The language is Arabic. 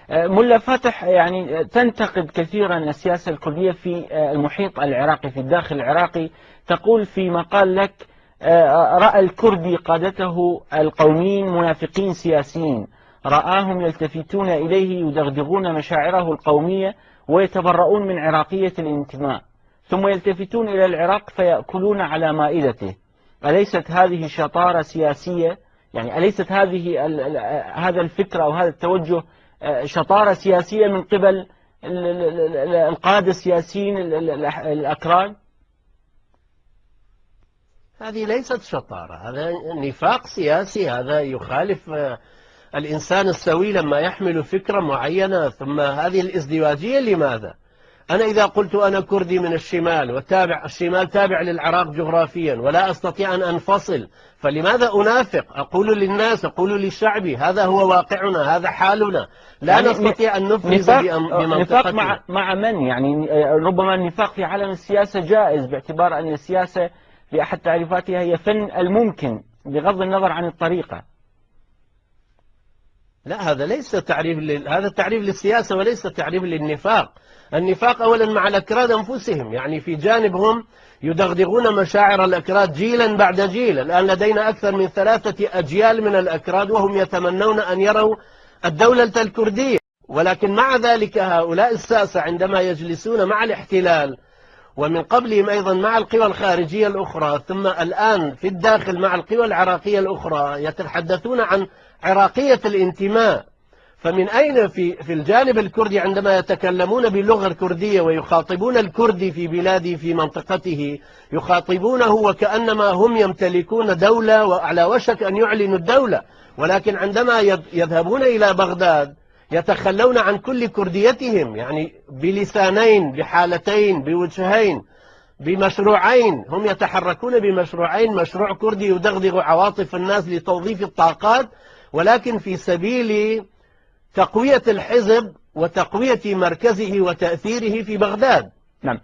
ملا فاتح، يعني تنتقد كثيرا السياسة الكردية في المحيط العراقي، في الداخل العراقي. تقول في مقال لك: رأى الكردي قادته القوميين منافقين سياسيين، رآهم يلتفتون إليه يدغدغون مشاعره القومية ويتبرؤون من عراقية الانتماء، ثم يلتفتون إلى العراق فيأكلون على مائدته. أليست هذه شطارة سياسية؟ يعني أليست هذا الفكر أو هذا التوجه شطارة سياسية من قبل القادة السياسيين الأكراد؟ هذه ليست شطارة، هذا نفاق سياسي، هذا يخالف الإنسان السوي لما يحمل فكرة معينة. ثم هذه الازدواجية لماذا؟ أنا إذا قلت أنا كردي من الشمال وتابع الشمال تابع للعراق جغرافيا ولا أستطيع أن أنفصل، فلماذا أنافق؟ أقول للناس، أقول للشعب هذا هو واقعنا، هذا حالنا، لا يعني نستطيع أن نفرز بمنطقتنا. نفاق مع من؟ يعني ربما النفاق في عالم السياسة جائز، باعتبار أن السياسة في أحد تعريفاتها هي فن الممكن بغض النظر عن الطريقة. لا، هذا ليس تعريف هذا تعريف للسياسة وليس تعريف للنفاق. النفاق أولا مع الأكراد أنفسهم، يعني في جانبهم يدغدغون مشاعر الأكراد جيلا بعد جيل. الآن لدينا أكثر من 3 أجيال من الأكراد وهم يتمنون أن يروا الدولة الكردية، ولكن مع ذلك هؤلاء الساسة عندما يجلسون مع الاحتلال ومن قبلهم أيضا مع القوى الخارجية الأخرى، ثم الآن في الداخل مع القوى العراقية الأخرى، يتحدثون عن عراقية الانتماء. فمن أين في الجانب الكردي عندما يتكلمون باللغة الكردية ويخاطبون الكردي في بلاده في منطقته، يخاطبونه وكأنما هم يمتلكون دولة وعلى وشك أن يعلنوا الدولة، ولكن عندما يذهبون إلى بغداد يتخلون عن كل كرديتهم، يعني بلسانين، بحالتين، بوجهين، بمشروعين. هم يتحركون بمشروعين: مشروع كردي يدغدغ عواطف الناس لتوظيف الطاقات، ولكن في سبيل تقوية الحزب وتقوية مركزه وتأثيره في بغداد. نعم.